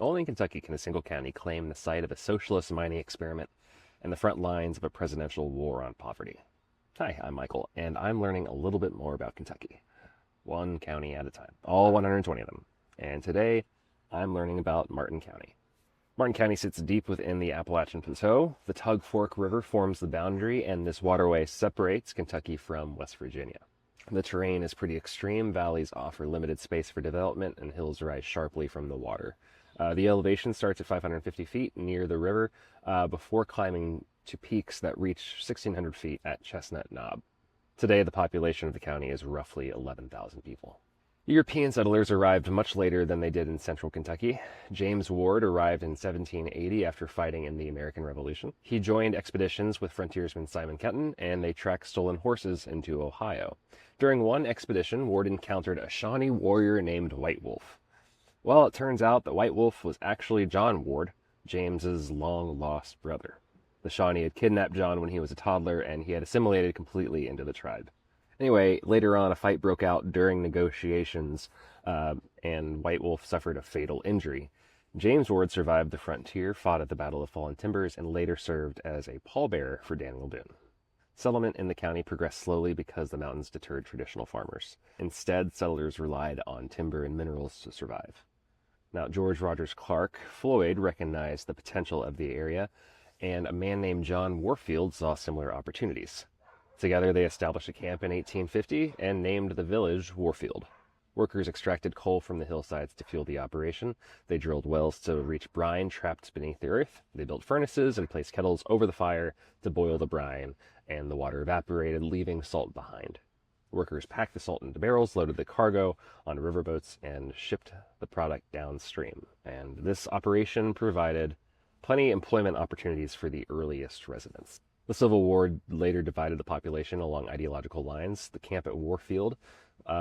Only in Kentucky can a single county claim the site of a socialist mining experiment and the front lines of a presidential war on poverty. Hi, I'm Michael, and I'm learning a little bit more about Kentucky, one county at a time, all 120 of them. And today, I'm learning about Martin County. Martin County sits deep within the Appalachian Plateau. The Tug Fork River forms the boundary, and this waterway separates Kentucky from West Virginia. The terrain is pretty extreme. Valleys offer limited space for development, and hills rise sharply from the water. The elevation starts at 550 feet near the river before climbing to peaks that reach 1,600 feet at Chestnut Knob. Today, the population of the county is roughly 11,000 people. European settlers arrived much later than they did in central Kentucky. James Ward arrived in 1780 after fighting in the American Revolution. He joined expeditions with frontiersman Simon Kenton, and they tracked stolen horses into Ohio. During one expedition, Ward encountered a Shawnee warrior named White Wolf. Well, it turns out that White Wolf was actually John Ward, James's long-lost brother. The Shawnee had kidnapped John when he was a toddler, and he had assimilated completely into the tribe. Anyway, later on, a fight broke out during negotiations, and White Wolf suffered a fatal injury. James Ward survived the frontier, fought at the Battle of Fallen Timbers, and later served as a pallbearer for Daniel Boone. Settlement in the county progressed slowly because the mountains deterred traditional farmers. Instead, settlers relied on timber and minerals to survive. Now, George Rogers Clark, Floyd, recognized the potential of the area, and a man named John Warfield saw similar opportunities. Together, they established a camp in 1850 and named the village Warfield. Workers extracted coal from the hillsides to fuel the operation. They drilled wells to reach brine trapped beneath the earth. They built furnaces and placed kettles over the fire to boil the brine, and the water evaporated, leaving salt behind. Workers packed the salt into barrels, loaded the cargo on riverboats, and shipped the product downstream. And this operation provided plenty of employment opportunities for the earliest residents. The Civil War later divided the population along ideological lines. The camp at Warfield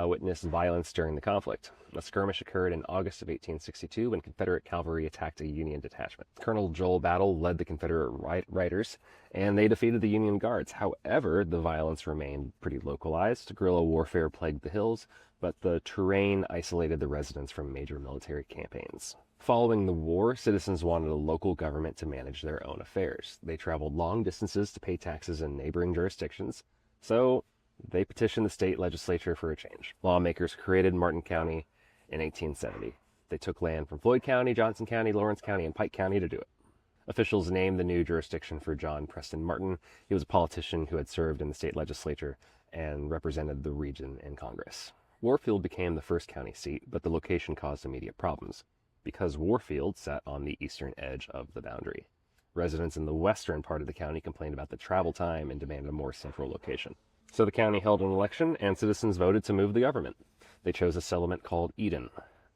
witnessed violence during the conflict. A skirmish occurred in August of 1862 when Confederate cavalry attacked a Union detachment. Colonel Joel Battle led the Confederate riders, and they defeated the Union Guards. However, the violence remained pretty localized. Guerrilla warfare plagued the hills, but the terrain isolated the residents from major military campaigns. Following the war, citizens wanted a local government to manage their own affairs. They traveled long distances to pay taxes in neighboring jurisdictions, so they petitioned the state legislature for a change. Lawmakers created Martin County in 1870. They took land from Floyd County, Johnson County, Lawrence County, and Pike County to do it. Officials named the new jurisdiction for John Preston Martin. He was a politician who had served in the state legislature and represented the region in Congress. Warfield became the first county seat, but the location caused immediate problems, because Warfield sat on the eastern edge of the boundary. Residents in the western part of the county complained about the travel time and demanded a more central location. So the county held an election, and citizens voted to move the government. They chose a settlement called Eden.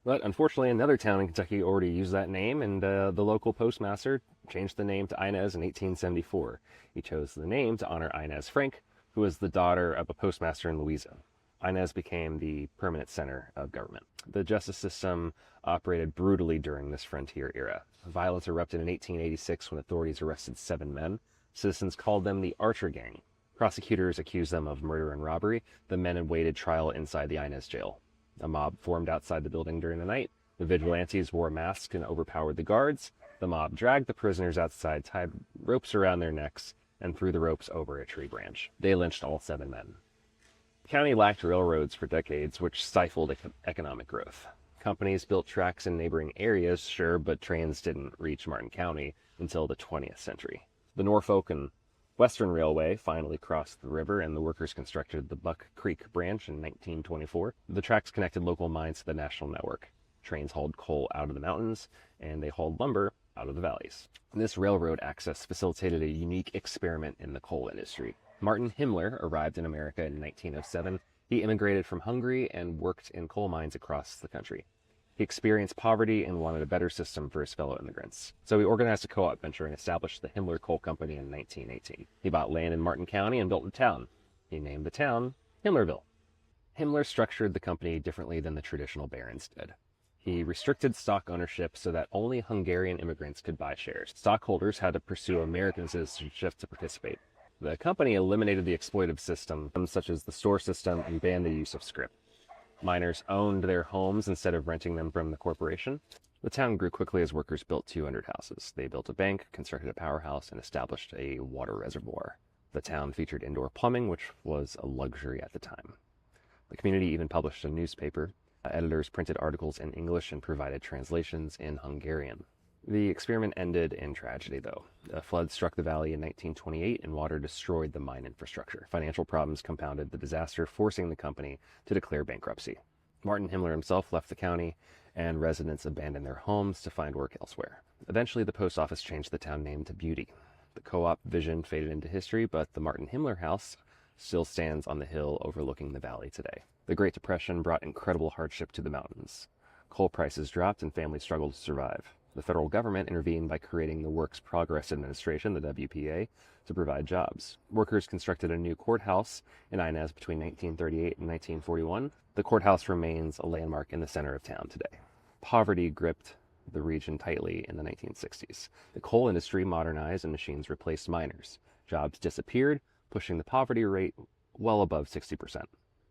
But unfortunately, another town in Kentucky already used that name, and the local postmaster changed the name to Inez in 1874. He chose the name to honor Inez Frank, who was the daughter of a postmaster in Louisa. Inez became the permanent center of government. The justice system operated brutally during this frontier era. Violence erupted in 1886 when authorities arrested 7 men. Citizens called them the Archer Gang. Prosecutors accused them of murder and robbery. The men awaited trial inside the Inez jail. A mob formed outside the building during the night. The vigilantes wore masks and overpowered the guards. The mob dragged the prisoners outside, tied ropes around their necks, and threw the ropes over a tree branch. They lynched all 7 men. The county lacked railroads for decades, which stifled economic growth. Companies built tracks in neighboring areas, sure, but trains didn't reach Martin County until the 20th century. The Norfolk and Western Railway finally crossed the river, and the workers constructed the Buck Creek branch in 1924. The tracks connected local mines to the national network. Trains hauled coal out of the mountains, and they hauled lumber out of the valleys. This railroad access facilitated a unique experiment in the coal industry. Martin Himmler arrived in America in 1907. He immigrated from Hungary and worked in coal mines across the country. He experienced poverty and wanted a better system for his fellow immigrants. So he organized a co-op venture and established the Himmler Coal Company in 1918. He bought land in Martin County and built a town. He named the town Himmlerville. Himmler structured the company differently than the traditional barons did. He restricted stock ownership so that only Hungarian immigrants could buy shares. Stockholders had to pursue American citizenship to participate. The company eliminated the exploitive system, such as the store system, and banned the use of scrip. Miners owned their homes instead of renting them from the corporation. The town grew quickly as workers built 200 houses. They built a bank, constructed a powerhouse, and established a water reservoir. The town featured indoor plumbing, which was a luxury at the time. The community even published a newspaper. Editors printed articles in English and provided translations in Hungarian. The experiment ended in tragedy, though. A flood struck the valley in 1928 and water destroyed the mine infrastructure. Financial problems compounded the disaster, forcing the company to declare bankruptcy. Martin Himmler himself left the county, and residents abandoned their homes to find work elsewhere. Eventually, the post office changed the town name to Beauty. The co-op vision faded into history, but the Martin Himmler House still stands on the hill overlooking the valley today. The Great Depression brought incredible hardship to the mountains. Coal prices dropped and families struggled to survive. The federal government intervened by creating the Works Progress Administration, the WPA, to provide jobs. Workers constructed a new courthouse in Inez between 1938 and 1941. The courthouse remains a landmark in the center of town today. Poverty gripped the region tightly in the 1960s. The coal industry modernized and machines replaced miners. Jobs disappeared, pushing the poverty rate well above 60%.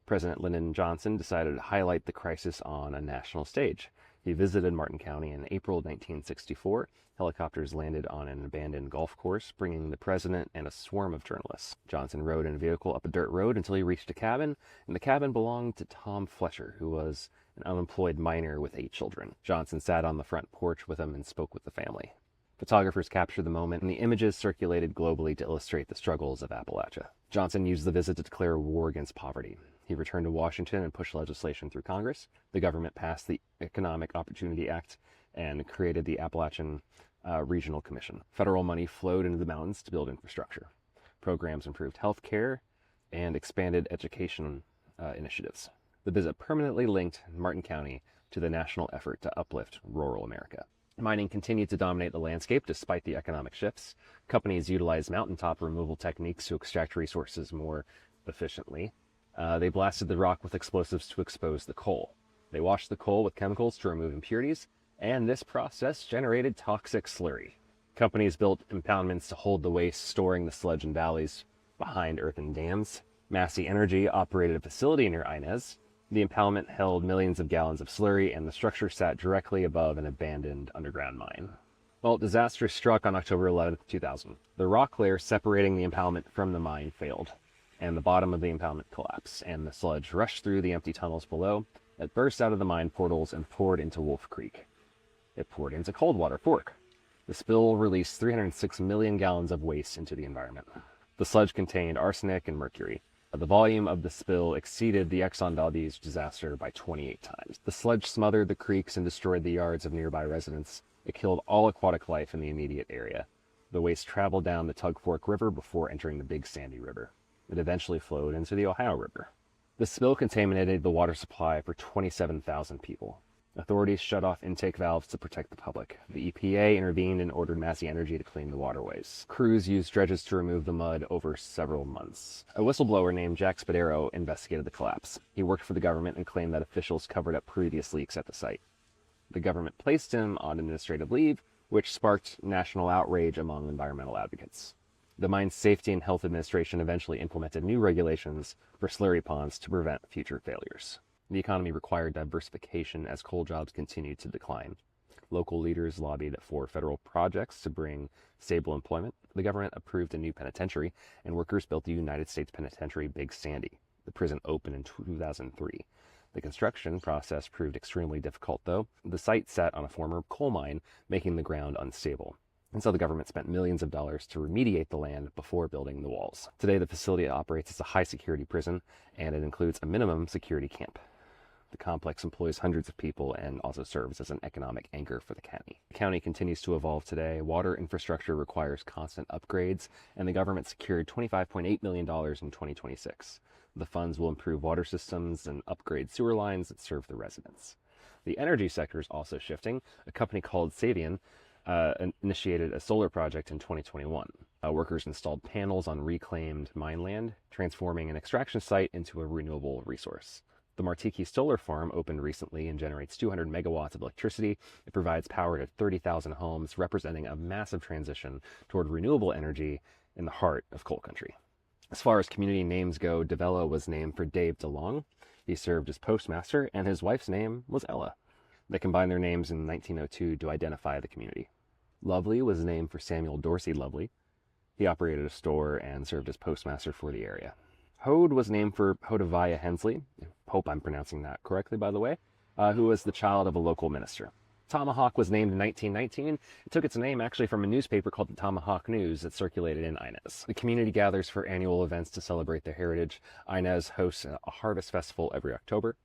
President Lyndon Johnson decided to highlight the crisis on a national stage. He visited Martin County in April 1964. Helicopters landed on an abandoned golf course, bringing the president and a swarm of journalists. Johnson rode in a vehicle up a dirt road until he reached a cabin, and the cabin belonged to Tom Fletcher, who was an unemployed miner with 8 children. Johnson sat on the front porch with him and spoke with the family. Photographers captured the moment, and the images circulated globally to illustrate the struggles of Appalachia. Johnson used the visit to declare war against poverty. He returned to Washington and pushed legislation through Congress. The government passed the Economic Opportunity Act and created the Appalachian Regional Commission. Federal money flowed into the mountains to build infrastructure. Programs improved health care and expanded education initiatives. The visit permanently linked Martin County to the national effort to uplift rural America. Mining continued to dominate the landscape despite the economic shifts. Companies utilized mountaintop removal techniques to extract resources more efficiently. They blasted the rock with explosives to expose the coal. They washed the coal with chemicals to remove impurities, and this process generated toxic slurry. Companies built impoundments to hold the waste, storing the sludge in valleys behind earthen dams. Massey Energy operated a facility near Inez. The impoundment held millions of gallons of slurry, and the structure sat directly above an abandoned underground mine. Well, disaster struck on October 11, 2000. The rock layer separating the impoundment from the mine failed, and the bottom of the impoundment collapsed, and the sludge rushed through the empty tunnels below. It burst out of the mine portals and poured into Wolf Creek. It poured into Coldwater Fork. The spill released 306 million gallons of waste into the environment. The sludge contained arsenic and mercury. The volume of the spill exceeded the Exxon Valdez disaster by 28 times. The sludge smothered the creeks and destroyed the yards of nearby residents. It killed all aquatic life in the immediate area. The waste traveled down the Tug Fork River before entering the Big Sandy River. It eventually flowed into the Ohio River. The spill contaminated the water supply for 27,000 people. Authorities shut off intake valves to protect the public. The EPA intervened and ordered Massey Energy to clean the waterways. Crews used dredges to remove the mud over several months. A whistleblower named Jack Spadero investigated the collapse. He worked for the government and claimed that officials covered up previous leaks at the site. The government placed him on administrative leave, which sparked national outrage among environmental advocates. The Mine Safety and Health Administration eventually implemented new regulations for slurry ponds to prevent future failures. The economy required diversification as coal jobs continued to decline. Local leaders lobbied for federal projects to bring stable employment. The government approved a new penitentiary, and workers built the United States Penitentiary Big Sandy. The prison opened in 2003. The construction process proved extremely difficult, though. The site sat on a former coal mine, making the ground unstable. And so the government spent millions of dollars to remediate the land before building the walls. Today, the facility operates as a high-security prison, and it includes a minimum security camp. The complex employs hundreds of people and also serves as an economic anchor for the county. The county continues to evolve today. Water infrastructure requires constant upgrades, and the government secured $25.8 million in 2026. The funds will improve water systems and upgrade sewer lines that serve the residents. The energy sector is also shifting. A company called Savion initiated a solar project in 2021. Workers installed panels on reclaimed mine land, transforming an extraction site into a renewable resource. The Martiki Solar Farm opened recently and generates 200 megawatts of electricity. It provides power to 30,000 homes, representing a massive transition toward renewable energy in the heart of coal country. As far as community names go, Davella was named for Dave DeLong. He served as postmaster, and his wife's name was Ella. They combined their names in 1902 to identify the community. Lovely was named for Samuel Dorsey Lovely. He operated a store and served as postmaster for the area. Hode was named for Hodaviah Hensley, hope I'm pronouncing that correctly, by the way, who was the child of a local minister. Tomahawk was named in 1919. It took its name actually from a newspaper called the Tomahawk News that circulated in Inez. The community gathers for annual events to celebrate their heritage. Inez hosts a harvest festival every October.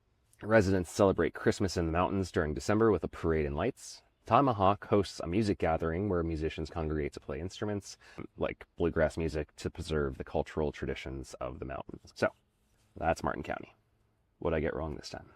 Residents celebrate Christmas in the mountains during December with a parade and lights. Tomahawk hosts a music gathering where musicians congregate to play instruments, like bluegrass music, to preserve the cultural traditions of the mountains. So, that's Martin County. What'd I get wrong this time?